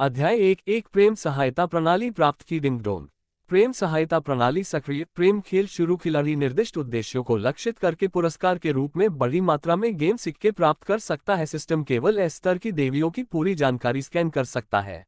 अध्याय 1 प्रेम सहायता प्रणाली प्राप्त की डिंगडोंग। प्रेम सहायता प्रणाली सक्रिय प्रेम खेल शुरू खिलाड़ी निर्दिष्ट उद्देश्यों को लक्षित करके पुरस्कार के रूप में बड़ी मात्रा में गेम सिक्के प्राप्त कर सकता है। सिस्टम केवल एस स्तर की देवियों की पूरी जानकारी स्कैन कर सकता है।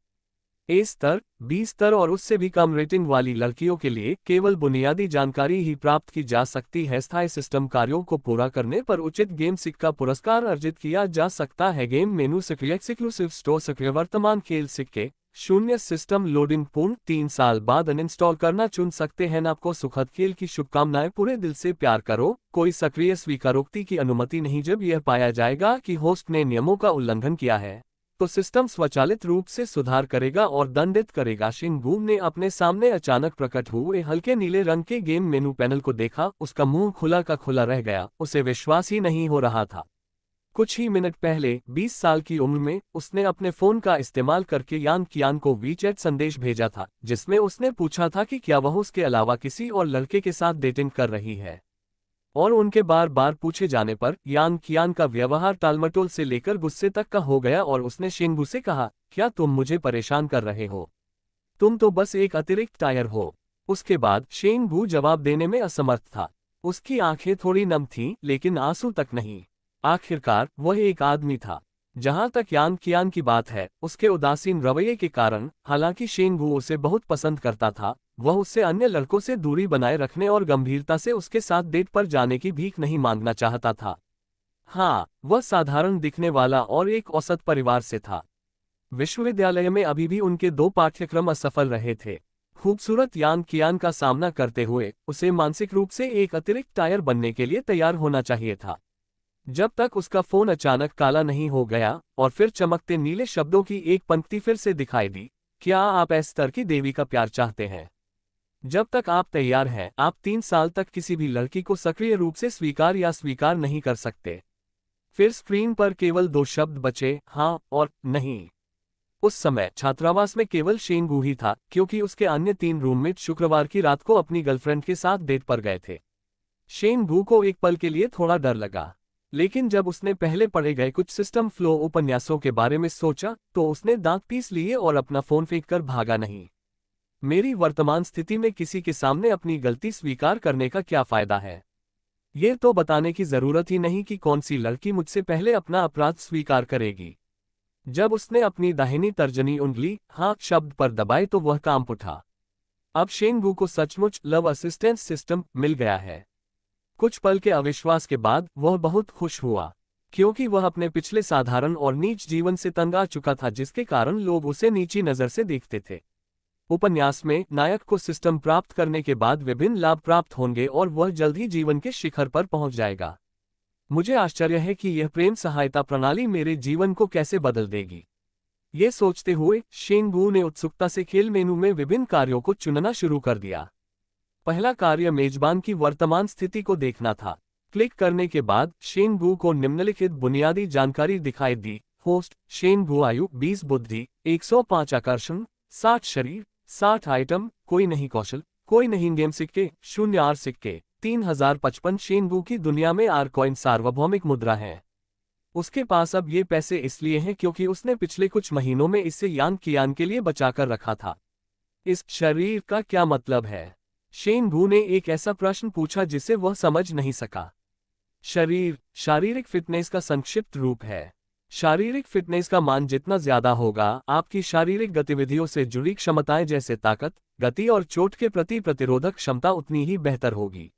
ए स्तर, बी स्तर और उससे भी कम रेटिंग वाली लड़कियों के लिए केवल बुनियादी जानकारी ही प्राप्त की जा सकती है। स्थायी सिस्टम कार्यों को पूरा करने पर उचित गेम सिक्का पुरस्कार अर्जित किया जा सकता है। गेम मेनू सक्रिय एक्सक्लूसिव स्टोर सक्रिय वर्तमान खेल सिक्के शून्य सिस्टम लोडिंग पूर्ण 3 साल बाद अनइंस्टॉल करना चुन सकते हैं। आपको सुखद खेल की शुभकामनाएं। पूरे दिल से प्यार करो। कोई सक्रिय स्वीकारोक्ति की अनुमति नहीं। जब यह पाया जाएगा कि होस्ट ने नियमों का उल्लंघन किया है तो सिस्टम स्वचालित रूप से सुधार करेगा और दंडित करेगा। शिनबू ने अपने सामने अचानक प्रकट हुए हल्के नीले रंग के गेम मेनू पैनल को देखा। उसका मुंह खुला का खुला रह गया। उसे विश्वास ही नहीं हो रहा था। कुछ ही मिनट पहले 20 साल की उम्र में उसने अपने फोन का इस्तेमाल करके यान कियान को वीचैट संदेश भेजा था, जिसमें उसने पूछा था कि क्या वह उसके अलावा किसी और लड़के के साथ डेटिंग कर रही है। और उनके बार बार पूछे जाने पर यान कियान का व्यवहार टालमटोल से लेकर गुस्से तक का हो गया और उसने शिनबू से कहा, क्या तुम मुझे परेशान कर रहे हो? तुम तो बस एक अतिरिक्त टायर हो। उसके बाद शिनबू जवाब देने में असमर्थ था। उसकी आंखें थोड़ी नम थीं, लेकिन आंसू तक नहीं। आखिरकार वह एक आदमी था। जहां तक यान कियान की बात है, उसके उदासीन रवैये के कारण, हालांकि शिनबू उसे बहुत पसंद करता था, वह उससे अन्य लड़कों से दूरी बनाए रखने और गंभीरता से उसके साथ डेट पर जाने की भीख नहीं मांगना चाहता था। हाँ, वह साधारण दिखने वाला और एक औसत परिवार से था। विश्वविद्यालय में अभी भी उनके 2 पाठ्यक्रम असफल रहे थे। खूबसूरत यान कियान का सामना करते हुए उसे मानसिक रूप से एक अतिरिक्त टायर बनने के लिए तैयार होना चाहिए था। जब तक उसका फोन अचानक काला नहीं हो गया और फिर चमकते नीले शब्दों की एक पंक्ति फिर से दिखाई दी, क्या आप इस स्तर की देवी का प्यार चाहते हैं? जब तक आप तैयार हैं, आप 3 साल तक किसी भी लड़की को सक्रिय रूप से स्वीकार या स्वीकार नहीं कर सकते। फिर स्क्रीन पर केवल 2 शब्द बचे, हाँ और नहीं। उस समय छात्रावास में केवल शिनबू ही था, क्योंकि उसके अन्य 3 रूममेट शुक्रवार की रात को अपनी गर्लफ्रेंड के साथ डेट पर गए थे। शिनबू को एक पल के लिए थोड़ा डर लगा, लेकिन जब उसने पहले पढ़े गए कुछ सिस्टम फ्लो उपन्यासों के बारे में सोचा तो उसने दांत पीस लिए और अपना फोन फेंक कर भागा। नहीं, मेरी वर्तमान स्थिति में किसी के सामने अपनी गलती स्वीकार करने का क्या फायदा है? ये तो बताने की जरूरत ही नहीं कि कौन सी लड़की मुझसे पहले अपना अपराध स्वीकार करेगी। जब उसने अपनी दाहिनी तर्जनी उंगली हाँ शब्द पर दबाई तो वह कांप उठा। अब शिनबू को सचमुच लव असिस्टेंस सिस्टम मिल गया है। कुछ पल के अविश्वास के बाद वह बहुत खुश हुआ, क्योंकि वह अपने पिछले साधारण और नीच जीवन से तंग आ चुका था, जिसके कारण लोग उसे नीची नजर से देखते थे। उपन्यास में नायक को सिस्टम प्राप्त करने के बाद विभिन्न लाभ प्राप्त होंगे और वह जल्द ही जीवन के शिखर पर पहुंच जाएगा। मुझे आश्चर्य है कि यह प्रेम सहायता प्रणाली मेरे जीवन को कैसे बदल देगी। ये सोचते हुए शिनबू ने उत्सुकता से खेल मेनू में विभिन्न कार्यों को चुनना शुरू कर दिया। पहला कार्य मेजबान की वर्तमान स्थिति को देखना था। क्लिक करने के बाद शिनबू को निम्नलिखित बुनियादी जानकारी दिखाई दी। होस्ट शिनबू, आयु 20, बुद्धि 105, आकर्षण 60, शरीर 60 आइटम, कोई नहीं कौशल, कोई नहीं गेम सिक्के 0 आर सिक्के 3055। शिनबू की दुनिया में आर कॉइन सार्वभौमिक मुद्रा है। उसके पास अब ये पैसे इसलिए हैं क्योंकि उसने पिछले कुछ महीनों में इसे यान कियान के लिए बचाकर रखा था। इस शरीर का क्या मतलब है? शिनबू ने एक ऐसा प्रश्न पूछा जिसे वह समझ नहीं सका। शरीर शारीरिक फिटनेस का संक्षिप्त रूप है। शारीरिक फिटनेस का मान जितना ज्यादा होगा, आपकी शारीरिक गतिविधियों से जुड़ी क्षमताएं जैसे ताकत, गति और चोट के प्रति प्रतिरोधक क्षमता उतनी ही बेहतर होगी।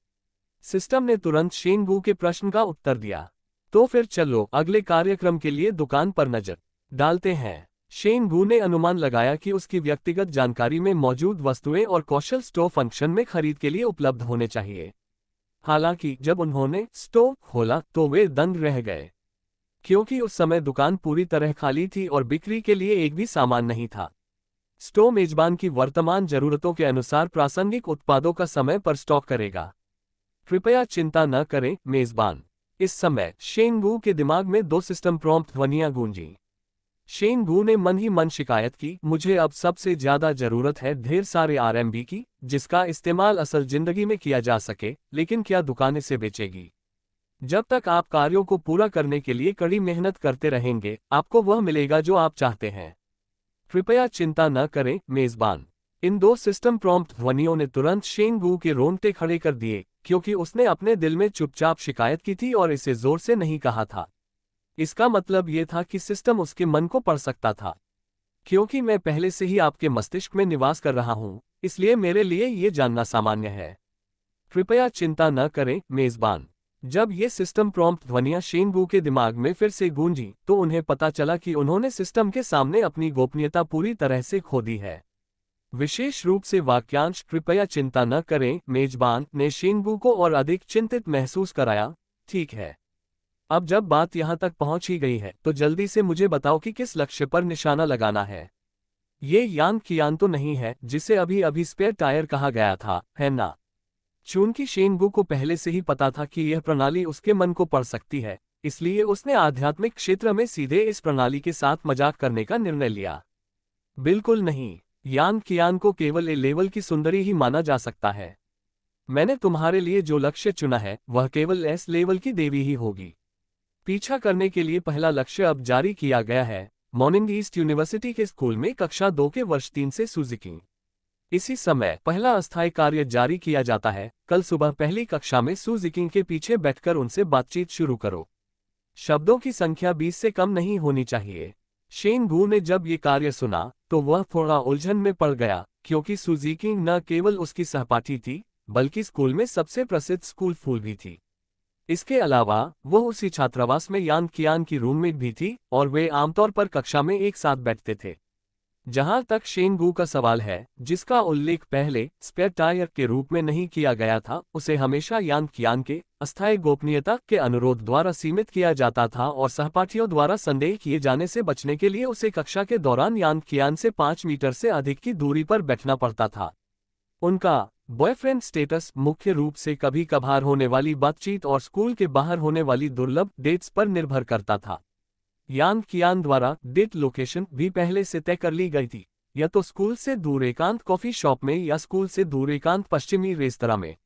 सिस्टम ने तुरंत शिनबू के प्रश्न का उत्तर दिया। तो फिर चलो अगले कार्यक्रम के लिए दुकान पर नजर डालते हैं। शिनबू ने अनुमान लगाया कि उसकी व्यक्तिगत जानकारी में मौजूद वस्तुएं और कौशल स्टोर फंक्शन में खरीद के लिए उपलब्ध होने चाहिए। हालांकि जब उन्होंने स्टोर खोला तो वे दंग रह गए, क्योंकि उस समय दुकान पूरी तरह खाली थी और बिक्री के लिए एक भी सामान नहीं था। स्टोर मेजबान की वर्तमान जरूरतों के अनुसार प्रासंगिक उत्पादों का समय पर स्टॉक करेगा। कृपया चिंता न करें मेजबान। इस समय शिनबू के दिमाग में 2 सिस्टम प्रॉम्प्ट ध्वनियां गूंजी। शिनबू ने मन ही मन शिकायत की, मुझे अब सबसे ज्यादा जरूरत है ढेर सारे आरएमबी की, जिसका इस्तेमाल असल जिंदगी में किया जा सके, लेकिन क्या दुकान इसे बेचेगी? जब तक आप कार्यों को पूरा करने के लिए कड़ी मेहनत करते रहेंगे, आपको वह मिलेगा जो आप चाहते हैं। कृपया चिंता न करें, मेजबान। इन दो सिस्टम प्रॉम्प्ट ध्वनियों ने तुरंत शेन वू के रोंगटे खड़े कर दिए, क्योंकि उसने अपने दिल में चुपचाप शिकायत की थी और इसे जोर से नहीं कहा था। इसका मतलब ये था कि सिस्टम उसके मन को पढ़ सकता था। क्योंकि मैं पहले से ही आपके मस्तिष्क में निवास कर रहा हूं, इसलिए मेरे लिए ये जानना सामान्य है। कृपया चिंता न करें, मेजबान। जब ये सिस्टम प्रॉम्प्ट ध्वनियां शेन वू के दिमाग में फिर से गूंजी, तो उन्हें पता चला कि उन्होंने सिस्टम के सामने अपनी गोपनीयता पूरी तरह से खो दी है। विशेष रूप से वाक्यांश "कृपया चिंता न करें, मेजबान" ने शेन वू को और अधिक चिंतित महसूस कराया। ठीक है, अब जब बात यहाँ तक पहुंच ही गई है, तो जल्दी से मुझे बताओ कि किस लक्ष्य पर निशाना लगाना है। ये यान कियान तो नहीं है, जिसे अभी अभी स्पेयर टायर कहा गया था, है ना? चूंकि शेन वू को पहले से ही पता था कि यह प्रणाली उसके मन को पढ़ सकती है, इसलिए उसने आध्यात्मिक क्षेत्र में सीधे इस प्रणाली के साथ मजाक करने का निर्णय लिया। बिल्कुल नहीं, यान कियान को केवल ए लेवल की सुंदरी ही माना जा सकता है। मैंने तुम्हारे लिए जो लक्ष्य चुना है, वह केवल एस लेवल की देवी ही होगी। पीछा करने के लिए पहला लक्ष्य अब जारी किया गया है। मॉर्निंग ईस्ट यूनिवर्सिटी के स्कूल में कक्षा 2 के वर्ष 3 से सुजुकी। इसी समय पहला अस्थायी कार्य जारी किया जाता है। कल सुबह पहली कक्षा में सुजुकी के पीछे बैठकर उनसे बातचीत शुरू करो। शब्दों की संख्या 20 से कम नहीं होनी चाहिए। शेन वू ने जब ये कार्य सुना, तो वह थोड़ा उलझन में पड़ गया, क्योंकि सुजुकी न केवल उसकी सहपाठी थी, बल्कि स्कूल में सबसे प्रसिद्ध स्कूल फूल भी थी। इसके अलावा वह उसी छात्रावास में यान कियान की रूममेट भी थी, और वे आमतौर पर कक्षा में एक साथ बैठते थे। जहां तक शेन वू का सवाल है, जिसका उल्लेख पहले स्पेयर टायर के रूप में नहीं किया गया था, उसे हमेशा यान कियान के अस्थायी गोपनीयता के अनुरोध द्वारा सीमित किया जाता था और सहपाठियों द्वारा संदेह किए जाने से बचने के लिए उसे कक्षा के दौरान यान कियान से 5 मीटर से अधिक की दूरी पर बैठना पड़ता था। उनका बॉयफ्रेंड स्टेटस मुख्य रूप से कभी कभार होने वाली बातचीत और स्कूल के बाहर होने वाली दुर्लभ डेट्स पर निर्भर करता था। यान कियान द्वारा डेट लोकेशन भी पहले से तय कर ली गई थी, या तो स्कूल से दूर एकांत कॉफी शॉप में या स्कूल से दूर एकांत पश्चिमी रेस्तरां में।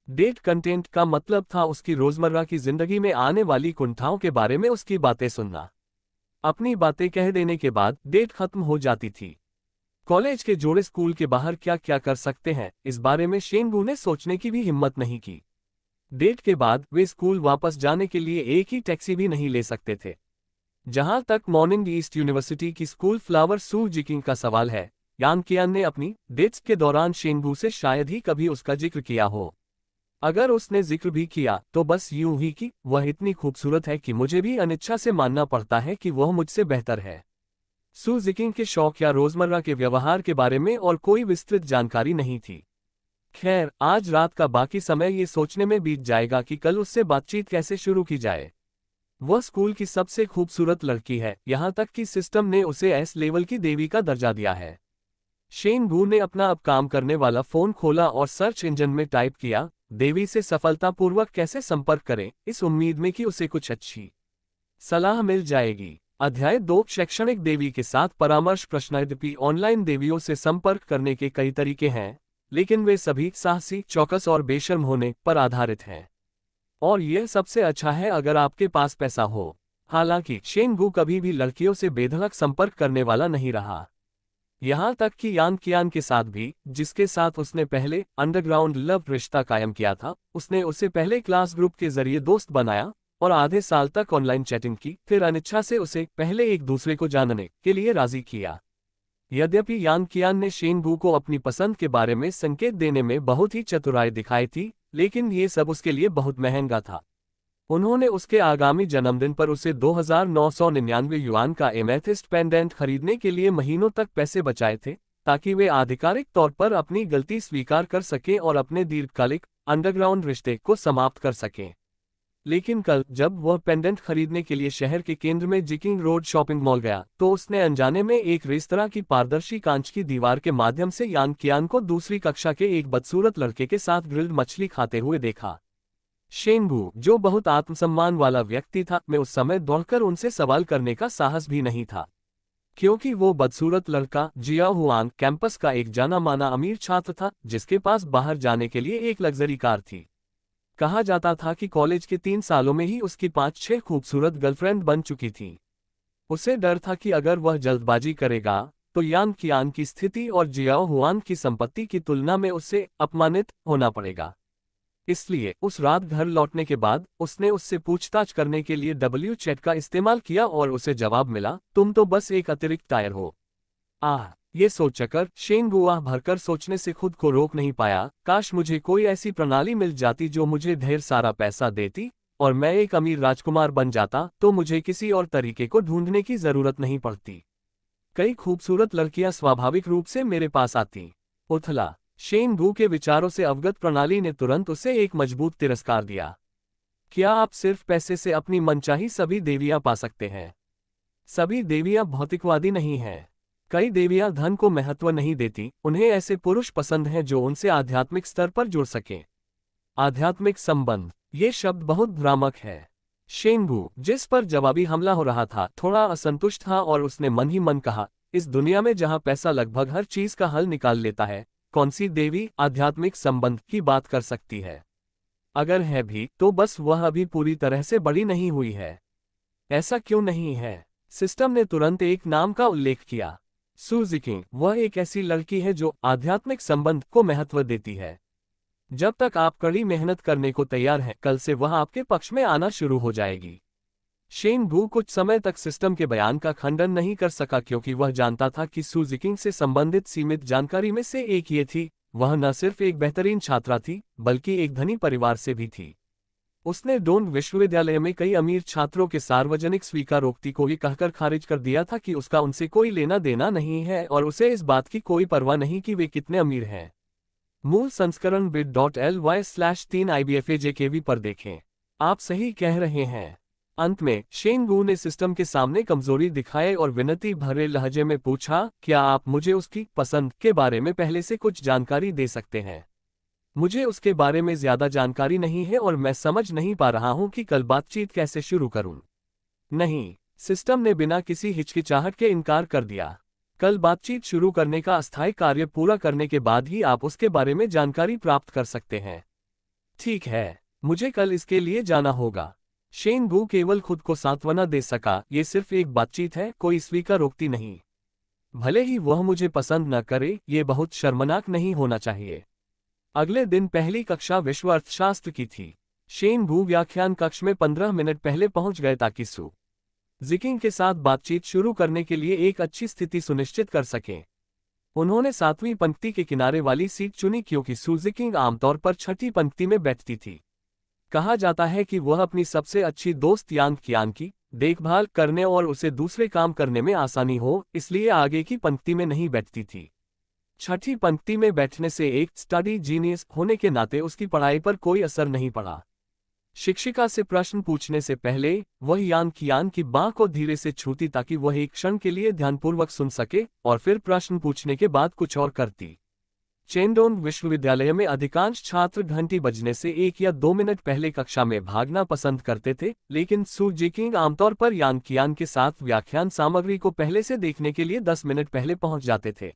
डेट कंटेंट का मतलब था उसकी रोजमर्रा की जिंदगी में आने वाली कुंठाओं के बारे में उसकी बातें सुनना। अपनी बातें कह देने के बाद डेट खत्म हो जाती थी। कॉलेज के जोड़े स्कूल के बाहर क्या क्या कर सकते हैं, इस बारे में शेन वू ने सोचने की भी हिम्मत नहीं की। डेट के बाद वे स्कूल वापस जाने के लिए एक ही टैक्सी भी नहीं ले सकते थे। जहां तक मॉर्निंग ईस्ट यूनिवर्सिटी की स्कूल फ्लावर सुजुकी का सवाल है, यान कियान ने अपनी डेट्स के दौरान शेन वू से शायद ही कभी उसका जिक्र किया हो। अगर उसने जिक्र भी किया, तो बस यूं ही कि वह इतनी खूबसूरत है कि मुझे भी अनिच्छा से मानना पड़ता है कि वह मुझसे बेहतर है। सुजुकी के शौक या रोजमर्रा के व्यवहार के बारे में और कोई विस्तृत जानकारी नहीं थी। खैर, आज रात का बाकी समय ये सोचने में बीत जाएगा कि कल उससे बातचीत कैसे शुरू की जाए। वह स्कूल की सबसे खूबसूरत लड़की है, यहाँ तक कि सिस्टम ने उसे एस लेवल की देवी का दर्जा दिया है। शेन वू ने अपना अब काम करने वाला फोन खोला और सर्च इंजन में टाइप किया, देवी से सफलतापूर्वक कैसे संपर्क करें, इस उम्मीद में कि उसे कुछ अच्छी सलाह मिल जाएगी। अध्याय 2 शैक्षणिक देवी के साथ परामर्श प्रश्न। यद्यपि ऑनलाइन देवियों से संपर्क करने के कई तरीके हैं, लेकिन वे सभी साहसी, चौकस और बेशर्म होने पर आधारित हैं। और यह सबसे अच्छा है अगर आपके पास पैसा हो। हालांकि शेन वू कभी भी लड़कियों से बेधड़क संपर्क करने वाला नहीं रहा। यहां तक कि यान कियान के साथ भी, जिसके साथ उसने पहले अंडरग्राउंड लव रिश्ता कायम किया था, उसने उसे पहले क्लास ग्रुप के जरिए दोस्त बनाया और आधे साल तक ऑनलाइन चैटिंग की, फिर अनिच्छा से उसे पहले एक दूसरे को जानने के लिए राजी किया। यद्यपि यान कियान ने शेन वू को अपनी पसंद के बारे में संकेत देने में बहुत ही चतुराई दिखाई थी, लेकिन ये सब उसके लिए बहुत महंगा था। उन्होंने उसके आगामी जन्मदिन पर उसे 2999 युआन का एमेथिस्ट पेंडेंट खरीदने के लिए महीनों तक पैसे बचाए थे, ताकि वे आधिकारिक तौर पर अपनी गलती स्वीकार कर सकें और अपने दीर्घकालिक अंडरग्राउंड रिश्ते को समाप्त कर सकें। लेकिन कल जब वह पेंडेंट खरीदने के लिए शहर के केंद्र में जिकिंग रोड शॉपिंग मॉल गया, तो उसने अनजाने में एक रेस्तरां की पारदर्शी कांच की दीवार के माध्यम से यान कियान को दूसरी कक्षा के एक बदसूरत लड़के के साथ ग्रिल्ड मछली खाते हुए देखा। शेन वू, जो बहुत आत्मसम्मान वाला व्यक्ति था, में उस समय दौड़कर उनसे सवाल करने का साहस भी नहीं था, क्योंकि वो बदसूरत लड़का जिया हुआन कैंपस का एक जाना माना अमीर छात्र था, जिसके पास बाहर जाने के लिए एक लग्जरी कार थी। कहा जाता था कि कॉलेज के 3 सालों में ही उसकी 5-6 खूबसूरत गर्लफ्रेंड बन चुकी थी। उसे डर था कि अगर वह जल्दबाजी करेगा, तो यान कियान की स्थिति और जियाओ हुआन की संपत्ति की तुलना में उससे अपमानित होना पड़ेगा। इसलिए उस रात घर लौटने के बाद उसने उससे पूछताछ करने के लिए डब्ल्यू चैट का इस्तेमाल किया और उसे जवाब मिला, तुम तो बस एक अतिरिक्त टायर हो। ये सोचकर शेन गुआह भरकर सोचने से खुद को रोक नहीं पाया, काश मुझे कोई ऐसी प्रणाली मिल जाती जो मुझे ढेर सारा पैसा देती और मैं एक अमीर राजकुमार बन जाता, तो मुझे किसी और तरीके को ढूंढने की जरूरत नहीं पड़ती। कई खूबसूरत लड़कियां स्वाभाविक रूप से मेरे पास आती। उथला। शेन गू के विचारों से अवगत प्रणाली ने तुरंत उसे एक मजबूत तिरस्कार दिया। क्या आप सिर्फ पैसे से अपनी मनचाही सभी देवियां पा सकते हैं? सभी देवियां भौतिकवादी नहीं हैं। कई देवियां धन को महत्व नहीं देती, उन्हें ऐसे पुरुष पसंद हैं जो उनसे आध्यात्मिक स्तर पर जुड़ सकें। आध्यात्मिक संबंध, ये शब्द बहुत भ्रामक है। शेन गू, जिस पर जवाबी हमला हो रहा था, थोड़ा असंतुष्ट था और उसने मन ही मन कहा, इस दुनिया में जहां पैसा लगभग हर चीज का हल निकाल लेता है, कौन सी देवी आध्यात्मिक संबंध की बात कर सकती है? अगर है भी तो बस वह अभी पूरी तरह से बड़ी नहीं हुई है। ऐसा क्यों नहीं है? सिस्टम ने तुरंत एक नाम का उल्लेख किया, सू जिकिंग। वह एक ऐसी लड़की है जो आध्यात्मिक संबंध को महत्व देती है। जब तक आप कड़ी मेहनत करने को तैयार हैं, कल से वह आपके पक्ष में आना शुरू हो जाएगी। शेन गू कुछ समय तक सिस्टम के बयान का खंडन नहीं कर सका क्योंकि वह जानता था कि सू जिकिंग से संबंधित सीमित जानकारी में से एक ये थी, वह न सिर्फ एक बेहतरीन छात्रा थी बल्कि एक धनी परिवार से भी थी। उसने डोन विश्वविद्यालय में कई अमीर छात्रों के सार्वजनिक स्वीकारोक्ति को ये कहकर खारिज कर दिया था कि उसका उनसे कोई लेना देना नहीं है और उसे इस बात की कोई परवाह नहीं कि वे कितने अमीर हैं। मूल संस्करण bit.ly/3ibfajkv पर देखें। आप सही कह रहे हैं। अंत में शेन गू ने सिस्टम के सामने कमजोरी दिखाए और विनती भरे लहजे में पूछा, क्या आप मुझे उसकी पसंद के बारे में पहले से कुछ जानकारी दे सकते हैं? मुझे उसके बारे में ज्यादा जानकारी नहीं है और मैं समझ नहीं पा रहा हूं कि कल बातचीत कैसे शुरू करूं। नहीं, सिस्टम ने बिना किसी हिचकिचाहट के इनकार कर दिया। कल बातचीत शुरू करने का अस्थायी कार्य पूरा करने के बाद ही आप उसके बारे में जानकारी प्राप्त कर सकते हैं। ठीक है, मुझे कल इसके लिए जाना होगा। शेन गू केवल खुद को सांत्वना दे सका, ये सिर्फ एक बातचीत है, कोई स्वीकारोक्ति नहीं। भले ही वह मुझे पसंद न करे, ये बहुत शर्मनाक नहीं होना चाहिए। अगले दिन पहली कक्षा विश्व अर्थशास्त्र की थी। शेन गू व्याख्यान कक्ष में 15 मिनट पहले पहुंच गए ताकि सू जिकिंग के साथ बातचीत शुरू करने के लिए एक अच्छी स्थिति सुनिश्चित कर सकें। उन्होंने 7वीं पंक्ति के किनारे वाली सीट चुनी क्योंकि सू जिकिंग आमतौर पर 6ठी पंक्ति में बैठती थी। कहा जाता है कि वह अपनी सबसे अच्छी दोस्त यांग कियान की देखभाल करने और उसे दूसरे काम करने में आसानी हो, इसलिए आगे की पंक्ति में नहीं बैठती थी। 6ठी पंक्ति में बैठने से एक स्टडी जीनियस होने के नाते उसकी पढ़ाई पर कोई असर नहीं पड़ा। शिक्षिका से प्रश्न पूछने से पहले वह यांग कियान की बांह को धीरे से छूती ताकि वह एक क्षण के लिए ध्यानपूर्वक सुन सके और फिर प्रश्न पूछने के बाद कुछ और करती। चेंडोंग विश्वविद्यालय में अधिकांश छात्र घंटी बजने से 1 या 2 मिनट पहले कक्षा में भागना पसंद करते थे, लेकिन सू जिकिंग आमतौर पर यांग कियान के साथ व्याख्यान सामग्री को पहले से देखने के लिए 10 मिनट पहले पहुंच जाते थे।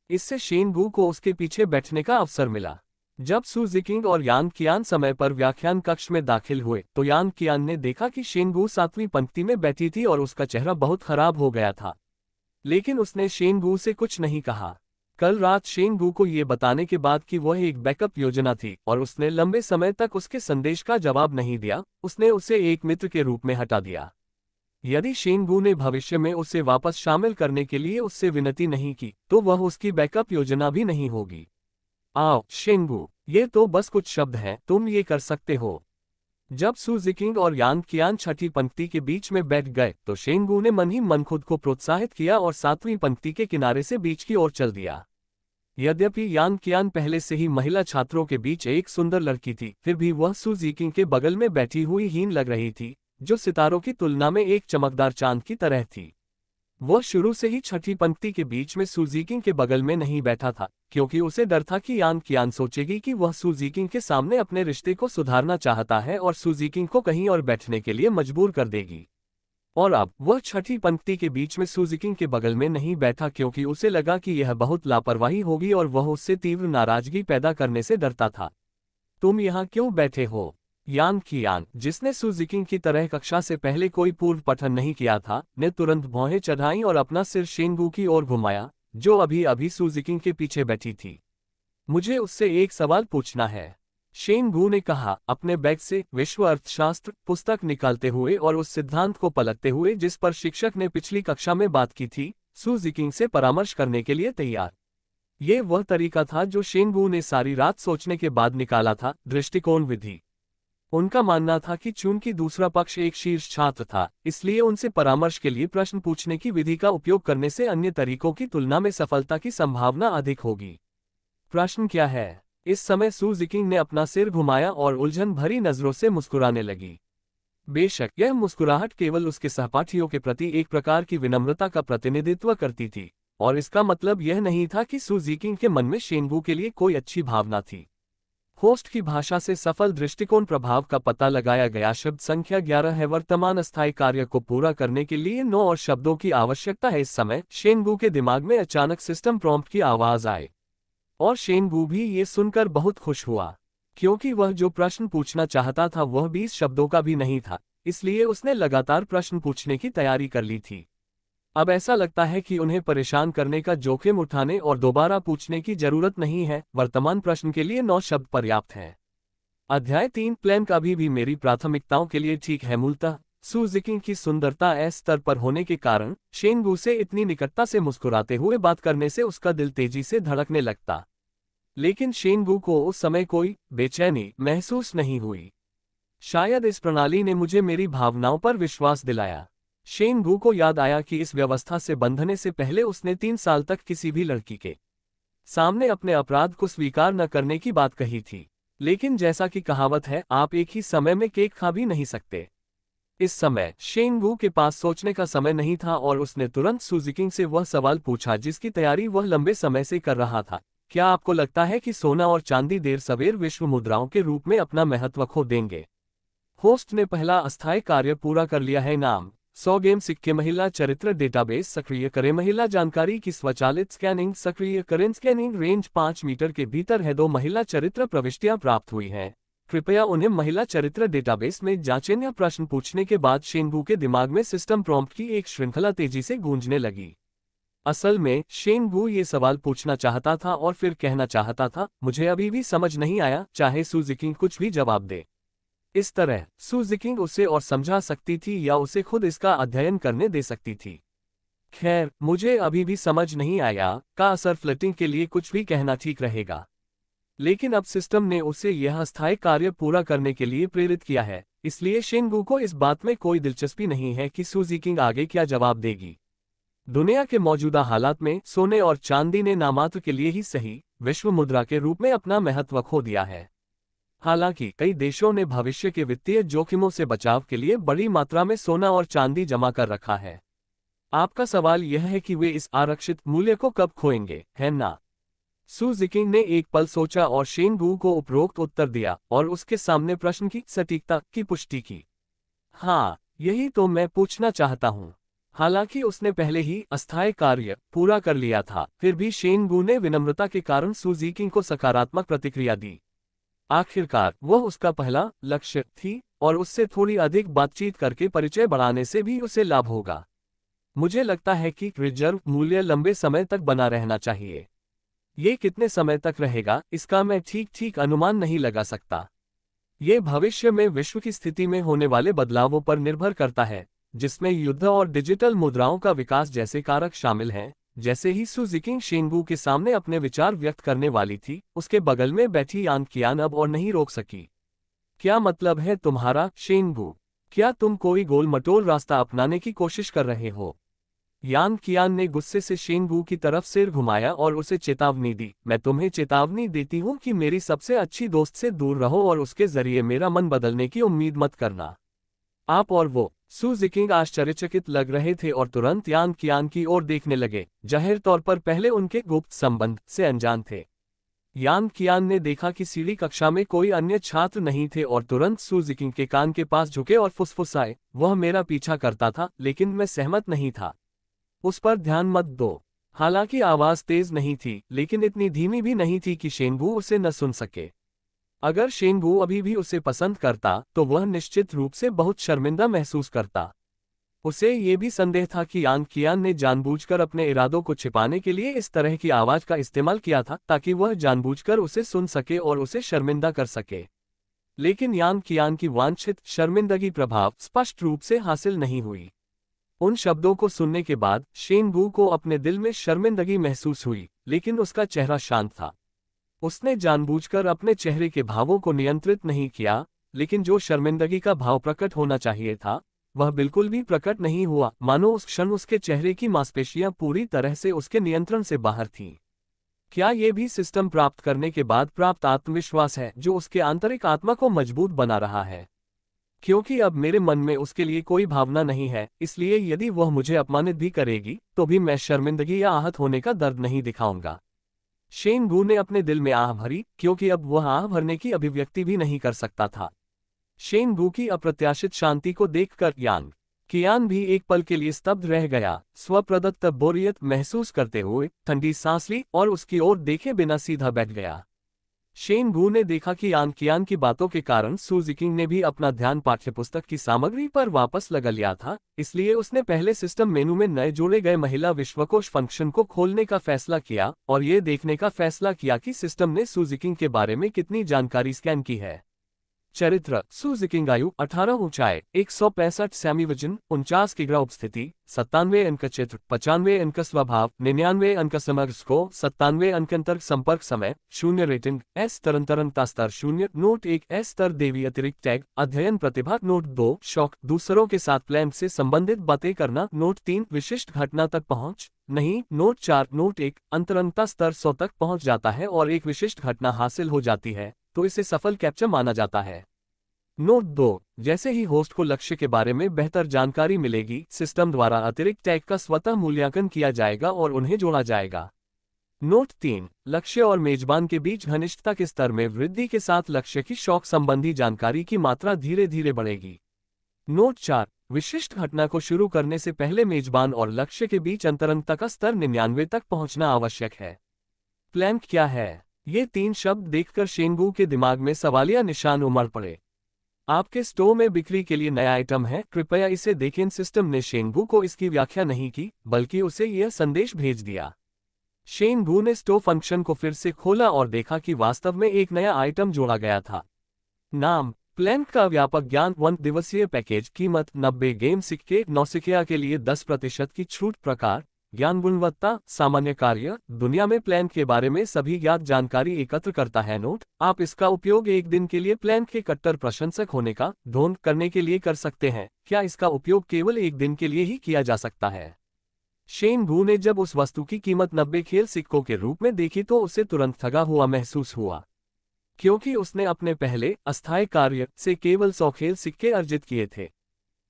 इससे शेन गू को उसके पीछे बैठने का अवसर मिला। जब सू जिकिंग और यांग कियान समय पर व्याख्यान कक्ष में दाखिल हुए तो यांग कियान ने देखा कि शेन गू 7वीं पंक्ति में बैठी थी और उसका चेहरा बहुत खराब हो गया था। लेकिन उसने शेन गू से कुछ नहीं कहा। कल रात शेन गू को ये बताने के बाद कि वह एक बैकअप योजना थी और उसने लंबे समय तक उसके संदेश का जवाब नहीं दिया, उसने उसे एक मित्र के रूप में हटा दिया। यदि शेन गू ने भविष्य में उसे वापस शामिल करने के लिए उससे विनती नहीं की तो वह उसकी बैकअप योजना भी नहीं होगी। आओ शेन गू, ये तो बस कुछ शब्द हैं, तुम ये कर सकते हो। जब सू जिकिंग और यांग कियान 6ठी पंक्ति के बीच में बैठ गए तो शेन गू ने मन ही मन खुद को प्रोत्साहित किया और 7वीं पंक्ति के किनारे से बीच की ओर चल दिया। यद्यपि यांग कियान पहले से ही महिला छात्रों के बीच एक सुंदर लड़की थी, फिर भी वह सू जिकिंग के बगल में बैठी हुई हीन लग रही थी, जो सितारों की तुलना में एक चमकदार चांद की तरह थी। वह शुरू से ही 6ठी पंक्ति के बीच में सू जिकिंग के बगल में नहीं बैठा था, क्योंकि उसे डर था कि यांग कियान सोचेगी कि वह सू जिकिंग के सामने अपने रिश्ते को सुधारना चाहता है और सू जिकिंग को कहीं और बैठने के लिए मजबूर कर देगी। और अब वह 6ठी पंक्ति के बीच में सू जिकिंग के बगल में नहीं बैठा क्योंकि उसे लगा कि यह बहुत लापरवाही होगी और वह उससे तीव्र नाराजगी पैदा करने से डरता था। तुम यहाँ क्यों बैठे हो? यान कियान, जिसने सु जिकिंग की तरह कक्षा से पहले कोई पूर्व पठन नहीं किया था, ने तुरंत भौहें चढ़ाईं और अपना सिर शेंगू की ओर घुमाया, जो अभी अभी सु जिकिंग के पीछे बैठी थी। मुझे उससे एक सवाल पूछना है, शेंगू ने कहा, अपने बैग से विश्व अर्थशास्त्र पुस्तक निकालते हुए और उस सिद्धांत को पलटते हुए जिस पर शिक्षक ने पिछली कक्षा में बात की थी, सु जिकिंग से परामर्श करने के लिए तैयार। ये वह तरीका था जो शेंगू ने सारी रात सोचने के बाद निकाला था, दृष्टिकोण विधि। उनका मानना था कि चूंकि दूसरा पक्ष एक शीर्ष छात्र था, इसलिए उनसे परामर्श के लिए प्रश्न पूछने की विधि का उपयोग करने से अन्य तरीकों की तुलना में सफलता की संभावना अधिक होगी। प्रश्न क्या है? इस समय सु जिकिंग ने अपना सिर घुमाया और उलझन भरी नजरों से मुस्कुराने लगी। बेशक यह मुस्कुराहट केवल उसके सहपाठियों के प्रति एक प्रकार की विनम्रता का प्रतिनिधित्व करती थी, और इसका मतलब यह नहीं था कि सु जिकिंग के मन में शेंगू के लिए कोई अच्छी भावना थी। होस्ट की भाषा से सफल दृष्टिकोण प्रभाव का पता लगाया गया। शब्द संख्या 11 है। वर्तमान अस्थायी कार्य को पूरा करने के लिए 9 और शब्दों की आवश्यकता है। इस समय शेंगू के दिमाग में अचानक सिस्टम प्रॉम्प्ट की आवाज आई, और शेंगू भी ये सुनकर बहुत खुश हुआ, क्योंकि वह जो प्रश्न पूछना चाहता था वह 20 शब्दों का भी नहीं था, इसलिए उसने लगातार प्रश्न पूछने की तैयारी कर ली थी। अब ऐसा लगता है कि उन्हें परेशान करने का जोखिम उठाने और दोबारा पूछने की जरूरत नहीं है। वर्तमान प्रश्न के लिए 9 शब्द पर्याप्त हैं। अध्याय 3 प्लैंक अभी भी मेरी प्राथमिकताओं के लिए ठीक है। मूलतः सु जिकिंग की सुंदरता एस स्तर पर होने के कारण शेंगू से इतनी निकटता से मुस्कुराते हुए बात करने से उसका दिल तेजी से धड़कने लगता, लेकिन शेंगू को उस समय कोई बेचैनी महसूस नहीं हुई। शायद इस प्रणाली ने मुझे मेरी भावनाओं पर विश्वास दिलाया। शेंगू को याद आया कि इस व्यवस्था से बंधने से पहले उसने 3 साल तक किसी भी लड़की के सामने अपने अपराध को स्वीकार न करने की बात कही थी, लेकिन जैसा कि कहावत है, आप एक ही समय में केक खा भी नहीं सकते। इस समय शेंगू के पास सोचने का समय नहीं था और उसने तुरंत सु जिकिंग से वह सवाल पूछा जिसकी तैयारी वह लंबे समय से कर रहा था। क्या आपको लगता है कि सोना और चांदी देर सवेर विश्व मुद्राओं के रूप में अपना महत्व खो देंगे? होस्ट ने पहला अस्थायी कार्य पूरा कर लिया है। नाम 100 गेम सिक्के। महिला चरित्र डेटाबेस सक्रिय करें। महिला जानकारी की स्वचालित स्कैनिंग सक्रिय करें। स्कैनिंग रेंज 5 मीटर के भीतर है। 2 महिला चरित्र प्रविष्टियां प्राप्त हुई हैं। कृपया उन्हें महिला चरित्र डेटाबेस में जांचें। यह प्रश्न पूछने के बाद शेंगू के दिमाग में सिस्टम प्रॉम्प्ट की एक श्रृंखला तेजी से गूंजने लगी। असल में शेंगू ये सवाल पूछना चाहता था और फिर कहना चाहता था, मुझे अभी भी समझ नहीं आया, चाहे सु जिकिंग कुछ भी जवाब दे। इस तरह सु जिकिंग उसे और समझा सकती थी या उसे खुद इसका अध्ययन करने दे सकती थी। खैर, मुझे अभी भी समझ नहीं आया का असर फ्लर्टिंग के लिए कुछ भी कहना ठीक रहेगा, लेकिन अब सिस्टम ने उसे यह अस्थायी कार्य पूरा करने के लिए प्रेरित किया है, इसलिए शेंगू को इस बात में कोई दिलचस्पी नहीं है कि सु जिकिंग आगे क्या जवाब देगी। दुनिया के मौजूदा हालात में सोने और चांदी ने नामात्र के लिए ही सही विश्व मुद्रा के रूप में अपना महत्व खो दिया है। हालांकि कई देशों ने भविष्य के वित्तीय जोखिमों से बचाव के लिए बड़ी मात्रा में सोना और चांदी जमा कर रखा है। आपका सवाल यह है कि वे इस आरक्षित मूल्य को कब खोएंगे, है ना? सु जिकिंग ने एक पल सोचा और शेंगू को उपरोक्त उत्तर दिया और उसके सामने प्रश्न की सटीकता की पुष्टि की। हाँ, यही तो मैं पूछना चाहता हूँ। हालांकि उसने पहले ही अस्थायी कार्य पूरा कर लिया था, फिर भी शेंगू ने विनम्रता के कारण सु जिकिंग को सकारात्मक प्रतिक्रिया दी। आखिरकार वह उसका पहला लक्ष्य थी और उससे थोड़ी अधिक बातचीत करके परिचय बढ़ाने से भी उसे लाभ होगा। मुझे लगता है कि रिजर्व मूल्य लंबे समय तक बना रहना चाहिए। ये कितने समय तक रहेगा, इसका मैं ठीक अनुमान नहीं लगा सकता। ये भविष्य में विश्व की स्थिति में होने वाले बदलावों पर निर्भर करता है, जिसमें युद्ध और डिजिटल मुद्राओं का विकास जैसे कारक शामिल हैं। जैसे ही सु जिकिंग शेंगू के सामने अपने विचार व्यक्त करने वाली थी, उसके बगल में बैठी यान कियान अब और नहीं रोक सकी। क्या मतलब है तुम्हारा, शेंगू? क्या तुम कोई गोल मटोल रास्ता अपनाने की कोशिश कर रहे हो? यान कियान ने गुस्से से शेंगू की तरफ सिर घुमाया और उसे चेतावनी दी। मैं तुम्हें चेतावनी देती हूँ कि मेरी सबसे अच्छी दोस्त से दूर रहो और उसके जरिए मेरा मन बदलने की उम्मीद मत करना। आप और वो। सु जिकिंग आश्चर्यचकित लग रहे थे और तुरंत यान कियान की ओर देखने लगे, जाहिर तौर पर पहले उनके गुप्त संबंध से अनजान थे। यान कियान ने देखा कि सीढ़ी कक्षा में कोई अन्य छात्र नहीं थे और तुरंत सु जिकिंग के कान के पास झुके और फुसफुसाए, वह मेरा पीछा करता था, लेकिन मैं सहमत नहीं था। उस पर ध्यान मत दो। हालांकि आवाज तेज नहीं थी, लेकिन इतनी धीमी भी नहीं थी कि शेंगू उसे न सुन सके। अगर शेंगू अभी भी उसे पसंद करता तो वह निश्चित रूप से बहुत शर्मिंदा महसूस करता। उसे ये भी संदेह था कि यांग कियान ने जानबूझकर अपने इरादों को छिपाने के लिए इस तरह की आवाज का इस्तेमाल किया था ताकि वह जानबूझकर उसे सुन सके और उसे शर्मिंदा कर सके। लेकिन यांग कियान की वांछित शर्मिंदगी प्रभाव स्पष्ट रूप से हासिल नहीं हुई। उन शब्दों को सुनने के बाद शेंगू को अपने दिल में शर्मिंदगी महसूस हुई, लेकिन उसका चेहरा शांत था। उसने जानबूझकर अपने चेहरे के भावों को नियंत्रित नहीं किया, लेकिन जो शर्मिंदगी का भाव प्रकट होना चाहिए था वह बिल्कुल भी प्रकट नहीं हुआ, मानो उस क्षण उसके चेहरे की मांसपेशियां पूरी तरह से उसके नियंत्रण से बाहर थीं। क्या ये भी सिस्टम प्राप्त करने के बाद प्राप्त आत्मविश्वास है जो उसके आंतरिक आत्मा को मजबूत बना रहा है? क्योंकि अब मेरे मन में उसके लिए कोई भावना नहीं है, इसलिए यदि वह मुझे अपमानित भी करेगी तो भी मैं शर्मिंदगी या आहत होने का दर्द नहीं दिखाऊंगा। शेंगू ने अपने दिल में आह भरी, क्योंकि अब वह आह भरने की अभिव्यक्ति भी नहीं कर सकता था। शेंगू की अप्रत्याशित शांति को देखकर यांग कियान भी एक पल के लिए स्तब्ध रह गया, स्वप्रदत्त बोरियत महसूस करते हुए ठंडी सांस ली और उसकी ओर देखे बिना सीधा बैठ गया। शेंगू ने देखा कि यांग कियान की बातों के कारण सू जिकिंग ने भी अपना ध्यान पाठ्यपुस्तक की सामग्री पर वापस लगा लिया था, इसलिए उसने पहले सिस्टम मेनू में नए जोड़े गए महिला विश्वकोश फंक्शन को खोलने का फैसला किया और ये देखने का फैसला किया कि सिस्टम ने सू जिकिंग के बारे में कितनी जानकारी स्कैन की है। चरित्र: सू जिकिंग, आयु 18, ऊंचाई 165 सेमी, वजन 49 किग्रा, उपस्थिति 97 अंक, चित्र 95 अंक, स्वभाव 99 अंक, समग्र स्कोर 97 अंक, अंतर्क संपर्क समय 0, रेटिंग एस, तरंतरंगता स्तर 0, नोट 1 एस, स्तर देवी अतिरिक्त टैग, अध्ययन प्रतिभा नोट 2, शौक दूसरों के साथ प्लान से संबंधित बातें करना नोट 3, विशिष्ट घटना तक पहुंच नहीं नोट 4, नोट 1, अंतरंगता स्तर 100 तक पहुंच जाता है और एक विशिष्ट घटना हासिल हो जाती है तो इसे सफल कैप्चर माना जाता है। नोट 2, जैसे ही होस्ट को लक्ष्य के बारे में बेहतर जानकारी मिलेगी, सिस्टम द्वारा अतिरिक्त टैग का स्वतः मूल्यांकन किया जाएगा और उन्हें जोड़ा जाएगा। नोट 3, लक्ष्य और मेजबान के बीच घनिष्ठता के स्तर में वृद्धि के साथ लक्ष्य की शौक संबंधी जानकारी की मात्रा धीरे धीरे बढ़ेगी। नोट 4, विशिष्ट घटना को शुरू करने से पहले मेजबान और लक्ष्य के बीच अंतरंगता का स्तर 99 तक पहुंचना आवश्यक है। प्लैंक क्या है? ये 3 शब्द देखकर शेंगू के दिमाग में सवालिया निशान उमड़ पड़े। आपके स्टोर में बिक्री के लिए नया आइटम है, कृपया इसे देखें। सिस्टम ने शेंगू को इसकी व्याख्या नहीं की, बल्कि उसे यह संदेश भेज दिया। शेंगू ने स्टोर फंक्शन को फिर से खोला और देखा कि वास्तव में एक नया आइटम जोड़ा गया था। नाम: प्लैंक का व्यापक ज्ञान 1 दिवसीय पैकेज, कीमत 90 गेम सिक्के, नौसिखिया के लिए 10% की छूट, प्रकार ज्ञान, गुणवत्ता सामान्य, कार्य दुनिया में प्लैंक के बारे में सभी ज्ञात जानकारी एकत्र करता है। नोट: आप इसका उपयोग एक दिन के लिए प्लैंक के कट्टर प्रशंसक होने का ढोंग करने के लिए कर सकते हैं। क्या इसका उपयोग केवल एक दिन के लिए ही किया जा सकता है? शेंगू ने जब उस वस्तु की कीमत 90 खेल सिक्कों के रूप में देखी तो उसे तुरंत ठगा हुआ महसूस हुआ, क्योंकि उसने अपने पहले अस्थायी कार्य से केवल 100 खेल सिक्के अर्जित किए थे।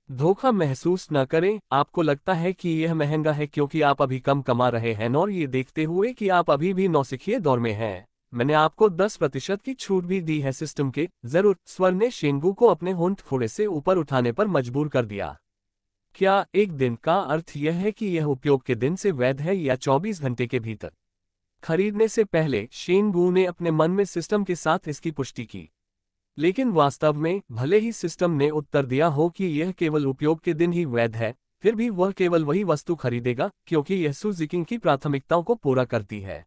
धोखा महसूस न करें। आपको लगता है कि यह महंगा है क्योंकि आप अभी कम कमा रहे हैं, और ये देखते हुए कि आप अभी भी नौसिखिए दौर में हैं, मैंने आपको 10% की छूट भी दी है। सिस्टम के जरूर स्वर ने शेंगू को अपने होंठ थोड़े से ऊपर उठाने पर मजबूर कर दिया। क्या एक दिन का अर्थ यह है कि यह उपयोग के दिन से वैध है या 24 घंटे के भीतर? खरीदने से पहले शेंगू ने अपने मन में सिस्टम के साथ इसकी पुष्टि की, लेकिन वास्तव में भले ही सिस्टम ने उत्तर दिया हो कि यह केवल उपयोग के दिन ही वैध है, फिर भी वह केवल वही वस्तु खरीदेगा क्योंकि यह सू जिकिंग की प्राथमिकताओं को पूरा करती है।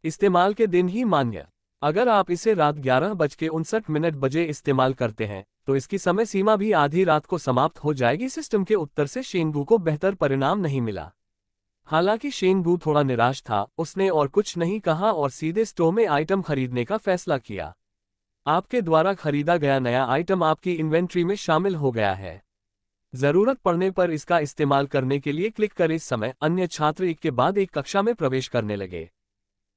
इस्तेमाल के दिन ही मान्य। अगर आप इसे रात 11:59 बजे इस्तेमाल करते हैं तो इसकी समय सीमा भी आधी रात को समाप्त हो जाएगी। सिस्टम के उत्तर से शेंगू को बेहतर परिणाम नहीं मिला। हालांकि शेंगू थोड़ा निराश था, उसने और कुछ नहीं कहा और सीधे स्टोर में आइटम खरीदने का फैसला किया। आपके द्वारा खरीदा गया नया आइटम आपकी इन्वेंट्री में शामिल हो गया है। जरूरत पड़ने पर इसका इस्तेमाल करने के लिए क्लिक करें। इस समय अन्य छात्र एक के बाद एक कक्षा में प्रवेश करने लगे।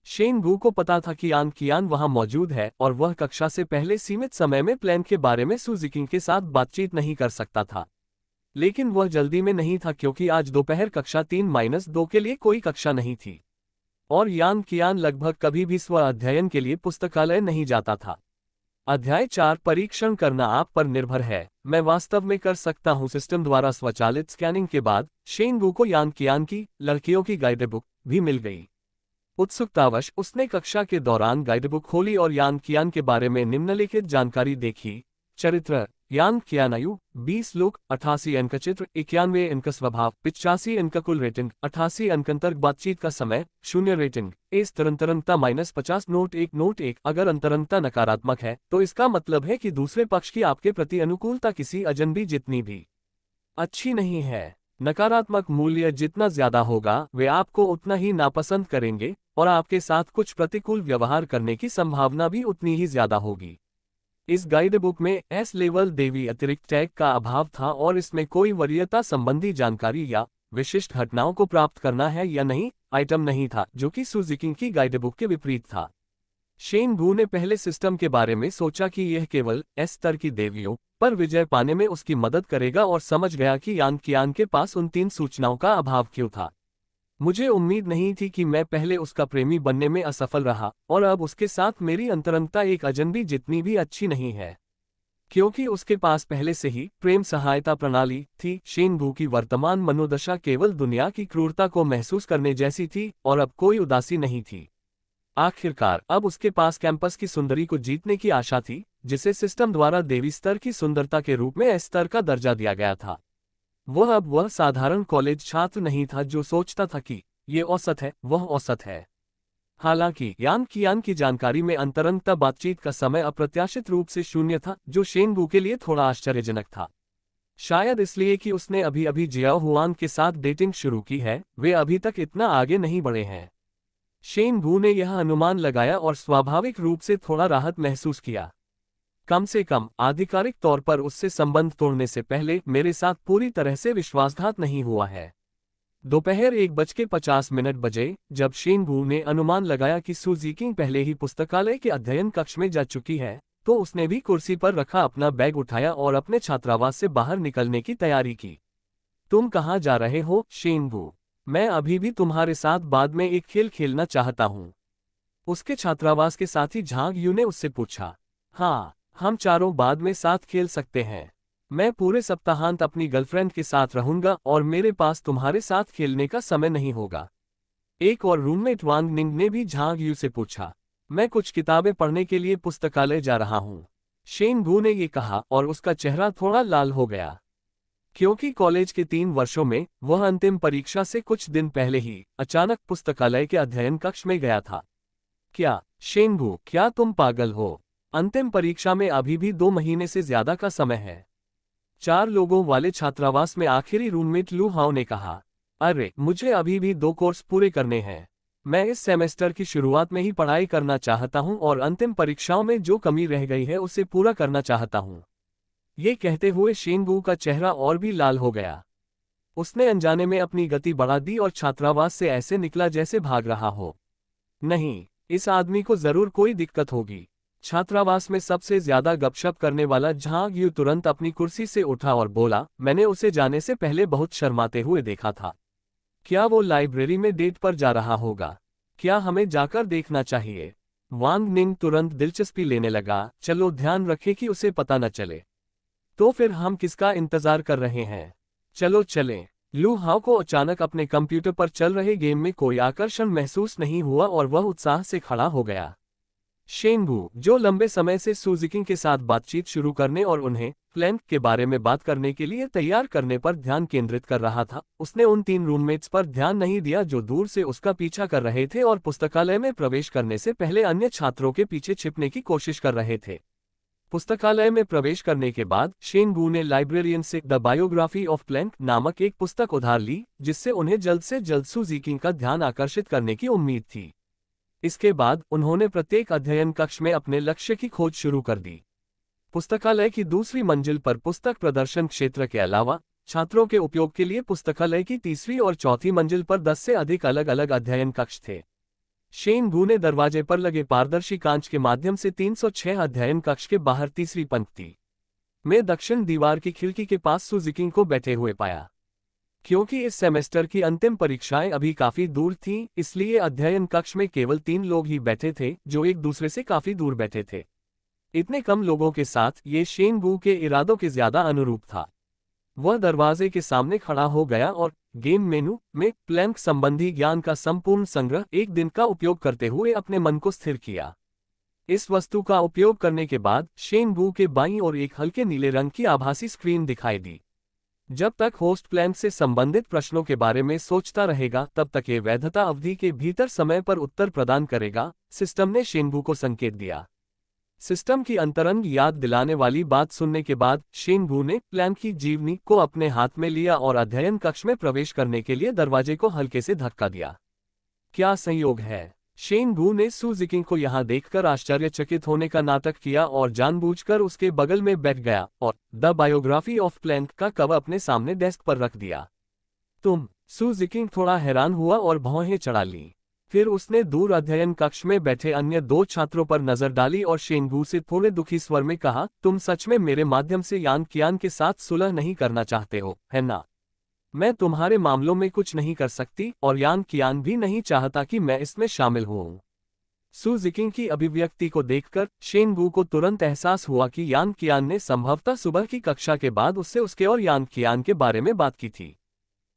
शेंगू को पता था कि यांग कियान वहां मौजूद है और वह कक्षा से पहले सीमित समय में प्लान के बारे में सू जिकिंग के साथ बातचीत नहीं कर सकता था, लेकिन वह जल्दी में नहीं था क्योंकि आज दोपहर कक्षा 3-2 के लिए कोई कक्षा नहीं थी और यांग कियान लगभग कभी भी स्व अध्ययन के लिए पुस्तकालय नहीं जाता था। अध्याय 4, परीक्षण करना आप पर निर्भर है। मैं वास्तव में कर सकता हूं। सिस्टम द्वारा स्वचालित स्कैनिंग के बाद शेंगू को यांग कियान की लड़कियों की गाइड बुक भी मिल गई। उत्सुकतावश उसने कक्षा के दौरान गाइडबुक खोली और यान कियान के बारे में निम्नलिखित जानकारी देखी। चरित्र: यान कियान। आयु: 20 लोग, 88 अंक। चित्र: 91 अंक। स्वभाव: 85 अंक। कुल रेटिंग: 88 अंक। अंतर्क बातचीत का समय: 0 रेटिंग। इस तरंतरंगता -50। नोट 1 अगर अंतरंगता नकारात्मक है तो इसका मतलब है कि दूसरे पक्ष की आपके प्रति अनुकूलता किसी अजनबी जितनी भी अच्छी नहीं है। नकारात्मक मूल्य जितना ज्यादा होगा वे आपको उतना ही नापसंद करेंगे और आपके साथ कुछ प्रतिकूल व्यवहार करने की संभावना भी उतनी ही ज्यादा होगी। इस गाइड बुक में एस लेवल देवी अतिरिक्त टैग का अभाव था और इसमें कोई वरीयता संबंधी जानकारी या विशिष्ट घटनाओं को प्राप्त करना है या नहीं आइटम नहीं था, जो कि सुजुकी की गाइड बुक के विपरीत था। शेन गू ने पहले सिस्टम के बारे में सोचा कि यह केवल एस स्तर की देवियों पर विजय पाने में उसकी मदद करेगा और समझ गया कि यान कियान के पास उन 3 सूचनाओं का अभाव क्यों था। मुझे उम्मीद नहीं थी कि मैं पहले उसका प्रेमी बनने में असफल रहा और अब उसके साथ मेरी अंतरंगता एक अजनबी जितनी भी अच्छी नहीं है, क्योंकि उसके पास पहले से ही प्रेम सहायता प्रणाली थी। शेन गू की वर्तमान मनोदशा केवल दुनिया की क्रूरता को महसूस करने जैसी थी और अब कोई उदासी नहीं थी। आखिरकार अब उसके पास कैंपस की सुंदरी को जीतने की आशा थी, जिसे सिस्टम द्वारा देवी स्तर की सुंदरता के रूप में एस स्तर का दर्जा दिया गया था। वह साधारण कॉलेज छात्र नहीं था जो सोचता था कि ये औसत है, वह औसत है। हालांकि यान कियान की जानकारी में अंतरंगता बातचीत का समय अप्रत्याशित रूप से 0 था, जो शेन गू के लिए थोड़ा आश्चर्यजनक था। शायद इसलिए कि उसने अभी अभी जियाओ हुआन के साथ डेटिंग शुरू की है, वे अभी तक इतना आगे नहीं बढ़े हैं। शेन गू ने यह अनुमान लगाया और स्वाभाविक रूप से थोड़ा राहत महसूस किया। कम से कम आधिकारिक तौर पर उससे संबंध तोड़ने से पहले मेरे साथ पूरी तरह से विश्वासघात नहीं हुआ है। दोपहर 1:50 बजे जब शेन गू ने अनुमान लगाया कि सुजुकी पहले ही पुस्तकालय के अध्ययन कक्ष में जा चुकी है, तो उसने भी कुर्सी पर रखा अपना बैग उठाया और अपने छात्रावास से बाहर निकलने की तैयारी की। तुम कहाँ जा रहे हो, शेन गू? मैं अभी भी तुम्हारे साथ बाद में एक खेल खेलना चाहता हूँ, उसके छात्रावास के साथी झांग यू ने उससे पूछा। हाँ, हम चारों बाद में साथ खेल सकते हैं। मैं पूरे सप्ताहांत अपनी गर्लफ्रेंड के साथ रहूंगा और मेरे पास तुम्हारे साथ खेलने का समय नहीं होगा। एक और रूममेट वांग निंग ने भी झांग यू से पूछा। मैं कुछ किताबें पढ़ने के लिए पुस्तकालय जा रहा हूँ, शेन गू ने ये कहा और उसका चेहरा थोड़ा लाल हो गया, क्योंकि कॉलेज के 3 वर्षों में वह अंतिम परीक्षा से कुछ दिन पहले ही अचानक पुस्तकालय के अध्ययन कक्ष में गया था। क्या शेन गू, क्या तुम पागल हो? अंतिम परीक्षा में अभी भी 2 महीने से ज्यादा का समय है। 4 लोगों वाले छात्रावास में आखिरी रूममेट लू हाओ ने कहा। अरे, मुझे अभी भी 2 कोर्स पूरे करने हैं। मैं इस सेमेस्टर की शुरुआत में ही पढ़ाई करना चाहता हूं और अंतिम परीक्षाओं में जो कमी रह गई है उसे पूरा करना चाहता हूं। ये कहते हुए शेन गू का चेहरा और भी लाल हो गया। उसने अनजाने में अपनी गति बढ़ा दी और छात्रावास से ऐसे निकला जैसे भाग रहा हो। नहीं, इस आदमी को जरूर कोई दिक्कत होगी। छात्रावास में सबसे ज्यादा गपशप करने वाला झांग यू तुरंत अपनी कुर्सी से उठा और बोला, मैंने उसे जाने से पहले बहुत शर्माते हुए देखा था। क्या वो लाइब्रेरी में डेट पर जा रहा होगा? क्या हमें जाकर देखना चाहिए? वांग निंग तुरंत दिलचस्पी लेने लगा। चलो ध्यान रखें कि उसे पता न चले। तो फिर हम किसका इंतजार कर रहे हैं? चलो चलें। लू हाओ को अचानक अपने कंप्यूटर पर चल रहे गेम में कोई आकर्षण महसूस नहीं हुआ और वह उत्साह से खड़ा हो गया। शेन गू, जो लंबे समय से सुजुकी के साथ बातचीत शुरू करने और उन्हें प्लान के बारे में बात करने के लिए तैयार करने पर ध्यान केंद्रित कर रहा था, उसने उन 3 रूममेट्स पर ध्यान नहीं दिया जो दूर से उसका पीछा कर रहे थे और पुस्तकालय में प्रवेश करने से पहले अन्य छात्रों के पीछे छिपने की कोशिश कर रहे थे। पुस्तकालय में प्रवेश करने के बाद शेन गू ने लाइब्रेरियन से द बायोग्राफी ऑफ प्लैंक नामक एक पुस्तक उधार ली, जिससे उन्हें जल्द से जल्द सुजुकी का ध्यान आकर्षित करने की उम्मीद थी। इसके बाद उन्होंने प्रत्येक अध्ययन कक्ष में अपने लक्ष्य की खोज शुरू कर दी। पुस्तकालय की दूसरी मंजिल पर पुस्तक प्रदर्शन क्षेत्र के अलावा छात्रों के उपयोग के लिए पुस्तकालय की तीसरी और चौथी मंजिल पर 10 से अधिक अलग अलग अध्ययन कक्ष थे। शेन गू ने दरवाजे पर लगे पारदर्शी कांच के माध्यम से 306 अध्ययन कक्ष के बाहर तीसरी पंक्ति में दक्षिण दीवार की खिड़की के पास सुजुकी को बैठे हुए पाया। क्योंकि इस सेमेस्टर की अंतिम परीक्षाएं अभी काफी दूर थीं, इसलिए अध्ययन कक्ष में केवल 3 लोग ही बैठे थे, जो एक दूसरे से काफी दूर बैठे थे। इतने कम लोगों के साथ ये शेन गू के इरादों के ज्यादा अनुरूप था। वह दरवाजे के सामने खड़ा हो गया और गेम मेनू में प्लैंक संबंधी ज्ञान का संपूर्ण संग्रह एक दिन का उपयोग करते हुए अपने मन को स्थिर किया। इस वस्तु का उपयोग करने के बाद शेन वू के बाईं ओर एक हल्के नीले रंग की आभासी स्क्रीन दिखाई दी। जब तक होस्ट प्लैंक से संबंधित प्रश्नों के बारे में सोचता रहेगा तब तक ये वैधता अवधि के भीतर समय पर उत्तर प्रदान करेगा, सिस्टम ने शेनबू को संकेत दिया। सिस्टम की अंतरंग याद दिलाने वाली बात सुनने के बाद शेनबू ने प्लैंक की जीवनी को अपने हाथ में लिया और अध्ययन कक्ष में प्रवेश करने के लिए दरवाजे को हल्के से धक्का दिया। क्या संयोग है! शेन वू ने सू जिकिंग को यहाँ देखकर आश्चर्यचकित होने का नाटक किया और जानबूझकर उसके बगल में बैठ गया और द बायोग्राफी ऑफ प्लैंक का कवर अपने सामने डेस्क पर रख दिया। तुम! सू जिकिंग थोड़ा हैरान हुआ और भौहें चढ़ा लीं। फिर उसने दूर अध्ययन कक्ष में बैठे अन्य दो छात्रों पर नजर डाली और शेन वू से थोड़े दुखी स्वर में कहा, तुम सच में मेरे माध्यम से यान कियान के साथ सुलह नहीं करना चाहते हो, है ना? मैं तुम्हारे मामलों में कुछ नहीं कर सकती और यान कियान भी नहीं चाहता कि मैं इसमें शामिल हूं। सू जिकिंग की अभिव्यक्ति को देखकर शेन वू को तुरंत एहसास हुआ कि यान कियान ने संभवतः सुबह की कक्षा के बाद उससे उसके और यान कियान के बारे में बात की थी।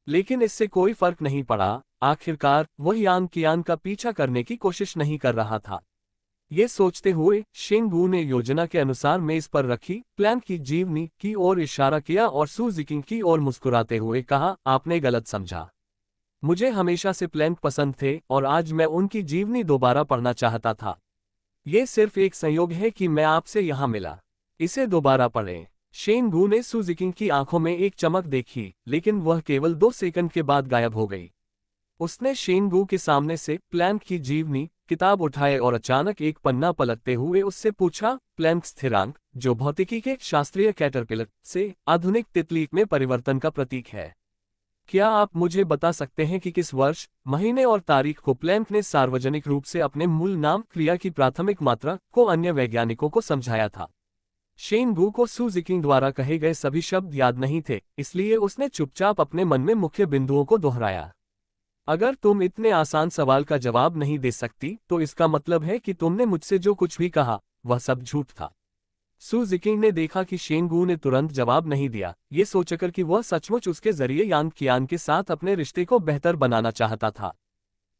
लेकिन इससे कोई फर्क नहीं पड़ा, आखिरकार वह यान कियान का पीछा करने की कोशिश नहीं कर रहा था। ये सोचते हुए शेन वू ने योजना के अनुसार मेज पर रखी प्लैंक की जीवनी की ओर इशारा किया और सू जिकिंग की ओर मुस्कुराते हुए कहा, आपने गलत समझा। मुझे हमेशा से प्लैंक पसंद थे और आज मैं उनकी जीवनी दोबारा पढ़ना चाहता था। ये सिर्फ एक संयोग है कि मैं आपसे यहाँ मिला। इसे दोबारा पढ़ें। शेन वू ने सू जिकिंग की आंखों में एक चमक देखी, लेकिन वह केवल 2 सेकंड के बाद गायब हो गई। उसने शेन वू के सामने से प्लैंक की जीवनी किताब उठाए और अचानक एक पन्ना पलटते हुए उससे पूछा, प्लैंक स्थिरांक, जो भौतिकी के शास्त्रीय कैटरपिलर से आधुनिक तितली में परिवर्तन का प्रतीक है। क्या आप मुझे बता सकते हैं कि किस वर्ष, महीने और तारीख को प्लैंक ने सार्वजनिक रूप से अपने मूल नाम क्रिया की प्राथमिक मात्रा को अन्य वैज्ञानिकों को समझाया था? शेन वू को सू जिकिंग द्वारा कहे गए सभी शब्द याद नहीं थे, इसलिए उसने चुपचाप अपने मन में मुख्य बिंदुओं को दोहराया। अगर तुम इतने आसान सवाल का जवाब नहीं दे सकती तो इसका मतलब है कि तुमने मुझसे जो कुछ भी कहा वह सब झूठ था। सू जिकिंग ने देखा कि शेन वू ने तुरंत जवाब नहीं दिया, ये सोचकर कि वह सचमुच उसके जरिए यान कियान के साथ अपने रिश्ते को बेहतर बनाना चाहता था।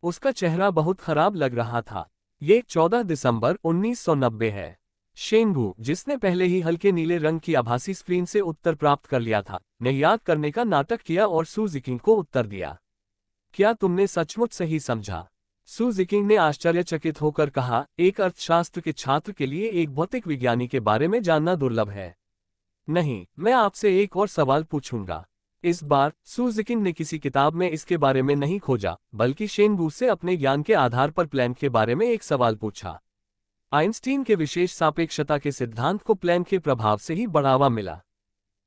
उसका चेहरा बहुत खराब लग रहा था। ये 14 दिसंबर 1990 है। शेन वू, जिसने पहले ही हल्के नीले रंग की आभासी स्क्रीन से उत्तर प्राप्त कर लिया था, ने याद करने का नाटक किया और सू जिकिंग को उत्तर दिया। क्या तुमने सचमुच सही समझा? सू जिकिंग ने आश्चर्यचकित होकर कहा, एक अर्थशास्त्र के छात्र के लिए एक भौतिक विज्ञानी के बारे में जानना दुर्लभ है। नहीं, मैं आपसे एक और सवाल पूछूंगा। इस बार सू जिकिंग ने किसी किताब में इसके बारे में नहीं खोजा, बल्कि शेन वू से अपने ज्ञान के आधार पर प्लैंक के बारे में एक सवाल पूछा। आइंस्टीन के विशेष सापेक्षता के सिद्धांत को प्लैंक के प्रभाव से ही बढ़ावा मिला।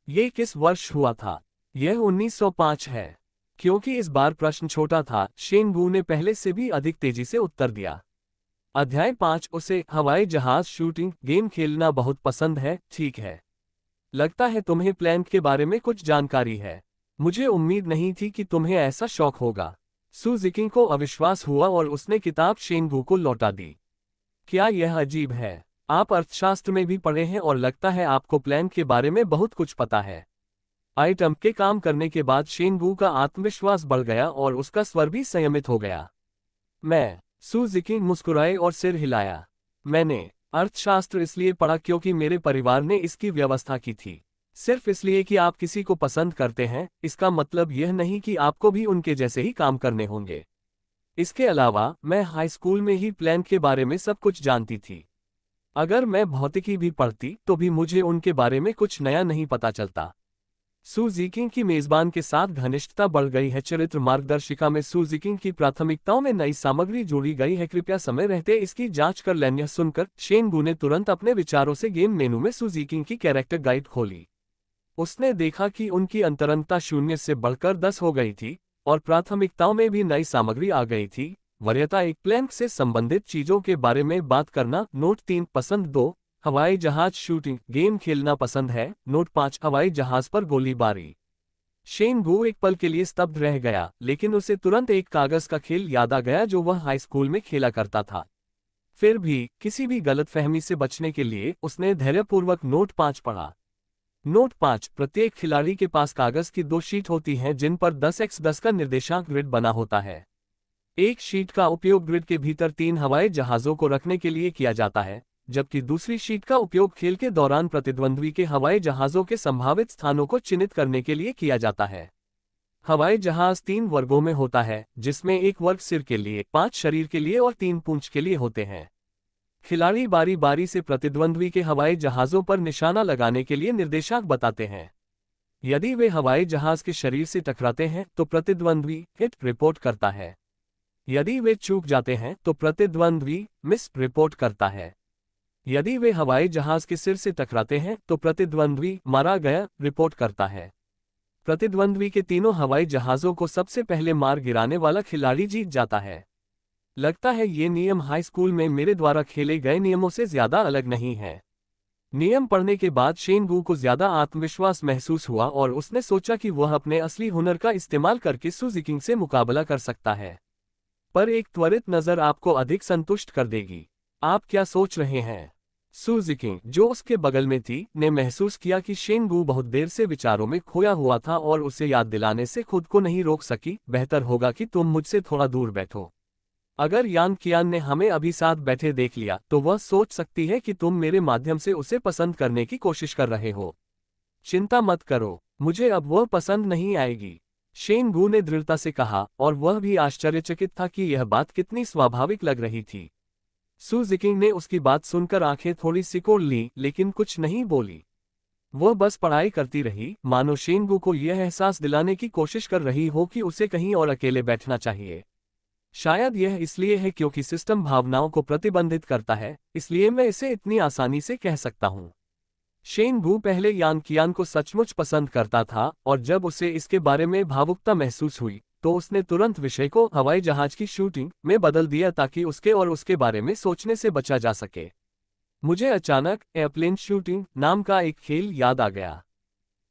ये किस वर्ष हुआ था? यह 1905 है। क्योंकि इस बार प्रश्न छोटा था, शेन वू ने पहले से भी अधिक तेजी से उत्तर दिया। अध्याय 5, उसे हवाई जहाज शूटिंग गेम खेलना बहुत पसंद है, ठीक है। लगता है तुम्हें प्लैंक के बारे में कुछ जानकारी है। मुझे उम्मीद नहीं थी कि तुम्हें ऐसा शौक होगा। सू जिकिंग को अविश्वास हुआ और उसने किताब शेन वू को लौटा दी। क्या यह अजीब है? आप अर्थशास्त्र में भी पढ़े हैं और लगता है आपको प्लैंक के बारे में बहुत कुछ पता है। आइटम के काम करने के बाद शेन वू का आत्मविश्वास बढ़ गया और उसका स्वर भी संयमित हो गया। सू जिकिंग मुस्कुराए और सिर हिलाया। मैंने अर्थशास्त्र इसलिए पढ़ा क्योंकि मेरे परिवार ने इसकी व्यवस्था की थी। सिर्फ इसलिए कि आप किसी को पसंद करते हैं, इसका मतलब यह नहीं कि आपको भी उनके जैसे ही काम करने होंगे। इसके अलावा मैं हाई स्कूल में ही प्लैंक के बारे में सब कुछ जानती थी। अगर मैं भौतिकी भी पढ़ती तो भी मुझे उनके बारे में कुछ नया नहीं पता चलता। सू जिकिंग की मेजबान के साथ घनिष्ठता बढ़ गई है। चरित्र मार्गदर्शिका में सू जिकिंग की प्राथमिकताओं में नई सामग्री जोड़ी गई है। कृपया समय रहते इसकी जांच कर लें। यह सुनकर शेन वू ने तुरंत अपने विचारों से गेम मेनू में सू जिकिंग की कैरेक्टर गाइड खोली। उसने देखा कि उनकी अंतरंगता 0 से बढ़कर 10 हो गई थी और प्राथमिकताओं में भी नई सामग्री आ गई थी। वरीयता 1, प्लैंक से संबंधित चीजों के बारे में बात करना। नोट 3, पसंद 2, हवाई जहाज शूटिंग गेम खेलना पसंद है। नोट 5, हवाई जहाज पर गोलीबारी। शेन वू एक पल के लिए स्तब्ध रह गया, लेकिन उसे तुरंत एक कागज का खेल याद आ गया जो वह हाई स्कूल में खेला करता था। फिर भी किसी भी गलतफहमी से बचने के लिए उसने धैर्यपूर्वक नोट 5 पढ़ा। नोट 5, प्रत्येक खिलाड़ी के पास कागज की 2 शीट होती हैं जिन पर 10x10 का निर्देशांक ग्रिड बना होता है। एक शीट का उपयोग ग्रिड के भीतर 3 हवाई जहाजों को रखने के लिए किया जाता है, जबकि दूसरी शीट का उपयोग खेल के दौरान प्रतिद्वंद्वी के हवाई जहाजों के संभावित स्थानों को चिन्हित करने के लिए किया जाता है। हवाई जहाज 3 वर्गों में होता है, जिसमें एक वर्ग सिर के लिए, 5 शरीर के लिए और 3 पूंछ के लिए होते हैं। खिलाड़ी बारी बारी से प्रतिद्वंद्वी के हवाई जहाजों पर निशाना लगाने के लिए निर्देशांक बताते हैं। यदि वे हवाई जहाज के शरीर से टकराते हैं तो प्रतिद्वंद्वी हिट रिपोर्ट करता है। यदि वे चूक जाते हैं तो प्रतिद्वंद्वी मिस रिपोर्ट करता है। यदि वे हवाई जहाज के सिर से टकराते हैं तो प्रतिद्वंद्वी मारा गया रिपोर्ट करता है। प्रतिद्वंद्वी के तीनों हवाई जहाजों को सबसे पहले मार गिराने वाला खिलाड़ी जीत जाता है। लगता है ये नियम हाई स्कूल में मेरे द्वारा खेले गए नियमों से ज्यादा अलग नहीं है। नियम पढ़ने के बाद शेन वू को ज्यादा आत्मविश्वास महसूस हुआ और उसने सोचा कि वह अपने असली हुनर का इस्तेमाल करके सू जिकिंग से मुकाबला कर सकता है। पर एक त्वरित नज़र आपको अधिक संतुष्ट कर देगी। आप क्या सोच रहे हैं? सू जिकिंग, जो उसके बगल में थी, ने महसूस किया कि शेन वू बहुत देर से विचारों में खोया हुआ था और उसे याद दिलाने से खुद को नहीं रोक सकी। बेहतर होगा कि तुम मुझसे थोड़ा दूर बैठो। अगर यान कियान ने हमें अभी साथ बैठे देख लिया तो वह सोच सकती है कि तुम मेरे माध्यम से उसे पसंद करने की कोशिश कर रहे हो। चिंता मत करो, मुझे अब वह पसंद नहीं आएगी, शेन वू ने दृढ़ता से कहा, और वह भी आश्चर्यचकित था कि यह बात कितनी स्वाभाविक लग रही थी। सू जिकिंग ने उसकी बात सुनकर आंखें थोड़ी सिकोड़ लीं, लेकिन कुछ नहीं बोली। वह बस पढ़ाई करती रही, मानो शेन वू को यह एहसास दिलाने की कोशिश कर रही हो कि उसे कहीं और अकेले बैठना चाहिए। शायद यह इसलिए है क्योंकि सिस्टम भावनाओं को प्रतिबंधित करता है, इसलिए मैं इसे इतनी आसानी से कह सकता हूँ। शेन वू पहले यान कियान को सचमुच पसंद करता था, और जब उसे इसके बारे में भावुकता महसूस हुई तो उसने तुरंत विषय को हवाई जहाज की शूटिंग में बदल दिया ताकि उसके और उसके बारे में सोचने से बचा जा सके। मुझे अचानक एयरप्लेन शूटिंग नाम का एक खेल याद आ गया।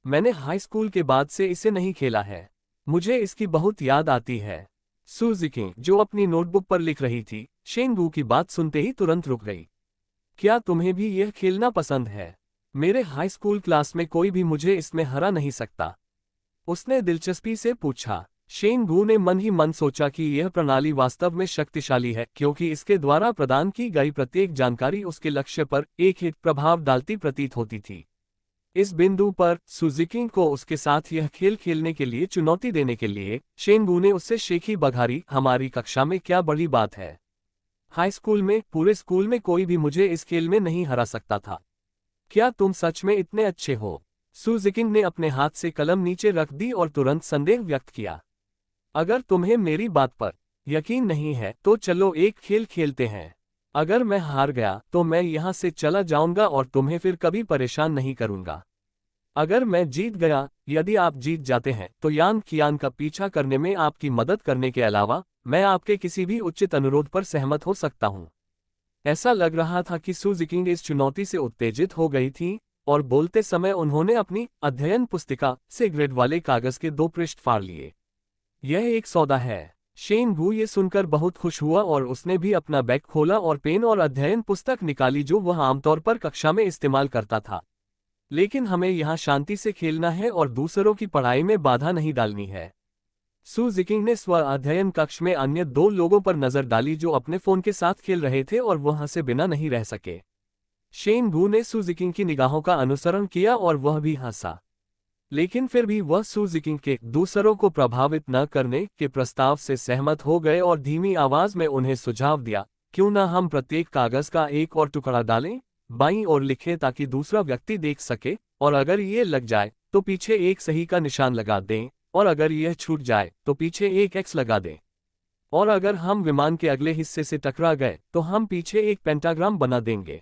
मैंने हाई स्कूल के बाद से इसे नहीं खेला है। मुझे इसकी बहुत याद आती है। सू जिकिंग, जो अपनी नोटबुक पर लिख रही थी, शेन वू की बात सुनते ही तुरंत रुक गई। क्या तुम्हें भी यह खेलना पसंद है? मेरे हाई स्कूल क्लास में कोई भी मुझे इसमें हरा नहीं सकता, उसने दिलचस्पी से पूछा। शेन वू ने मन ही मन सोचा कि यह प्रणाली वास्तव में शक्तिशाली है, क्योंकि इसके द्वारा प्रदान की गई प्रत्येक जानकारी उसके लक्ष्य पर एक हिट प्रभाव डालती प्रतीत होती थी। इस बिंदु पर सू जिकिंग को उसके साथ यह खेल खेलने के लिए चुनौती देने के लिए शेन वू ने उससे शेखी बघारी, हमारी कक्षा में क्या बड़ी बात है। हाई स्कूल में पूरे स्कूल में कोई भी मुझे इस खेल में नहीं हरा सकता था। क्या तुम सच में इतने अच्छे हो? सू जिकिंग ने अपने हाथ से कलम नीचे रख दी और तुरंत संदेह व्यक्त किया। अगर तुम्हें मेरी बात पर यकीन नहीं है तो चलो एक खेल खेलते हैं। अगर मैं हार गया तो मैं यहाँ से चला जाऊंगा और तुम्हें फिर कभी परेशान नहीं करूंगा। अगर मैं जीत गया, यदि आप जीत जाते हैं तो यान कियान का पीछा करने में आपकी मदद करने के अलावा मैं आपके किसी भी उचित अनुरोध पर सहमत हो सकता हूँ। ऐसा लग रहा था कि सू जिकिंग इस चुनौती से उत्तेजित हो गई थी, और बोलते समय उन्होंने अपनी अध्ययन पुस्तिका से ग्रेड वाले कागज के 2 पृष्ठ फाड़ लिए। यह एक सौदा है। शेन वू ये सुनकर बहुत खुश हुआ और उसने भी अपना बैग खोला और पेन और अध्ययन पुस्तक निकाली जो वह आमतौर पर कक्षा में इस्तेमाल करता था। लेकिन हमें यहाँ शांति से खेलना है और दूसरों की पढ़ाई में बाधा नहीं डालनी है। सू जिकिंग ने स्व अध्ययन कक्ष में अन्य 2 लोगों पर नजर डाली जो अपने फोन के साथ खेल रहे थे और वह हंसे बिना नहीं रह सके। शेन वू ने सू जिकिंग की निगाहों का अनुसरण किया और वह भी हंसा, लेकिन फिर भी वह सू जिकिंग के दूसरों को प्रभावित न करने के प्रस्ताव से सहमत हो गए और धीमी आवाज में उन्हें सुझाव दिया, क्यों न हम प्रत्येक कागज का एक और टुकड़ा डालें, बाईं ओर लिखें ताकि दूसरा व्यक्ति देख सके, और अगर ये लग जाए तो पीछे एक सही का निशान लगा दें, और अगर यह छूट जाए तो पीछे एक एक्स लगा दें, और अगर हम विमान के अगले हिस्से से टकरा गए तो हम पीछे एक पेंटाग्राम बना देंगे।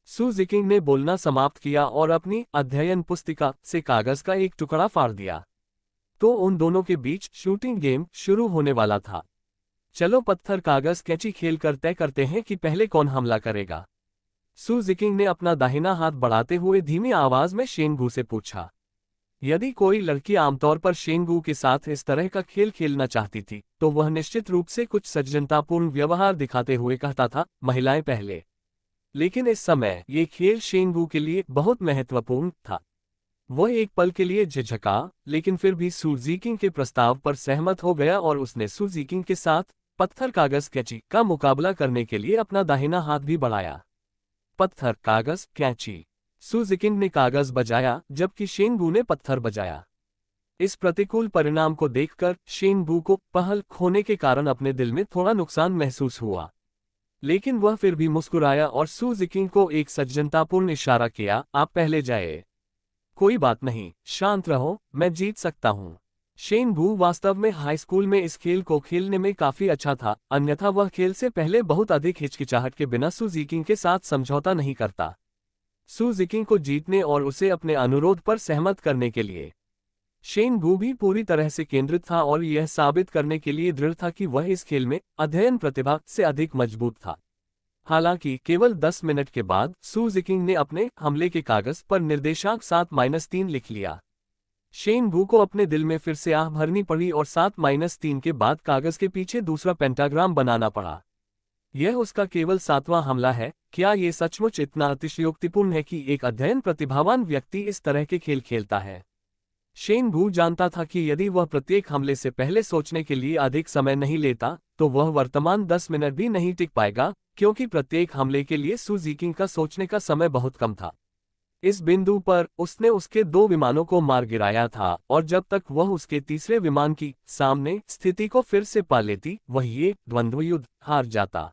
सू जिकिंग ने बोलना समाप्त किया और अपनी अध्ययन पुस्तिका से कागज का एक टुकड़ा फाड़ दिया। तो उन दोनों के बीच शूटिंग गेम शुरू होने वाला था। चलो पत्थर कागज कैंची खेलकर तय करते हैं कि पहले कौन हमला करेगा। सू जिकिंग ने अपना दाहिना हाथ बढ़ाते हुए धीमी आवाज में शेन वू से पूछा। यदि कोई लड़की आमतौर पर शेन वू के साथ इस तरह का खेल खेलना चाहती थी तो वह निश्चित रूप से कुछ सज्जनतापूर्ण व्यवहार दिखाते हुए कहता था, महिलाएं पहले। लेकिन इस समय ये खेल शेन वू के लिए बहुत महत्वपूर्ण था। वह एक पल के लिए झिझका, लेकिन फिर भी सु जीकिंग के प्रस्ताव पर सहमत हो गया और उसने सु जीकिंग के साथ पत्थर कागज कैंची का मुकाबला करने के लिए अपना दाहिना हाथ भी बढ़ाया। पत्थर कागज कैंची। सु जीकिंग ने कागज बजाया जबकि शेन वू ने पत्थर बजाया। इस प्रतिकूल परिणाम को देखकर शेन वू को पहल खोने के कारण अपने दिल में थोड़ा नुकसान महसूस हुआ, लेकिन वह फिर भी मुस्कुराया और सु जीकिंग को एक सज्जनतापूर्ण इशारा किया, आप पहले जाए। कोई बात नहीं, शांत रहो, मैं जीत सकता हूँ। शेन वू वास्तव में हाई स्कूल में इस खेल को खेलने में काफी अच्छा था, अन्यथा वह खेल से पहले बहुत अधिक हिचकिचाहट के बिना सु जीकिंग के साथ समझौता नहीं करता। सु जीकिंग को जीतने और उसे अपने अनुरोध पर सहमत करने के लिए शेन वू भी पूरी तरह से केंद्रित था और यह साबित करने के लिए दृढ़ था कि वह इस खेल में अध्ययन प्रतिभा से अधिक मजबूत था। हालांकि केवल 10 मिनट के बाद सु जीकिंग ने अपने हमले के कागज पर निर्देशांक 7-3 लिख लिया। शेन वू को अपने दिल में फिर से आह भरनी पड़ी और 7-3 के बाद कागज के पीछे दूसरा पेंटाग्राम बनाना पड़ा। यह उसका केवल 7वां हमला है। क्या ये सचमुच इतना अतिशयोक्तिपूर्ण है कि एक अध्ययन प्रतिभावान व्यक्ति इस तरह के खेल खेलता है? शेन वू जानता था कि यदि वह प्रत्येक हमले से पहले सोचने के लिए अधिक समय नहीं लेता, तो वह वर्तमान 10 मिनट भी नहीं टिक पाएगा, क्योंकि प्रत्येक हमले के लिए सु जीकिंग का सोचने का समय बहुत कम था। इस बिंदु पर उसने उसके 2 विमानों को मार गिराया था और जब तक वह उसके तीसरे विमान की सामने स्थिति को फिर से पा लेती, वह ये द्वंद्व युद्ध हार जाता।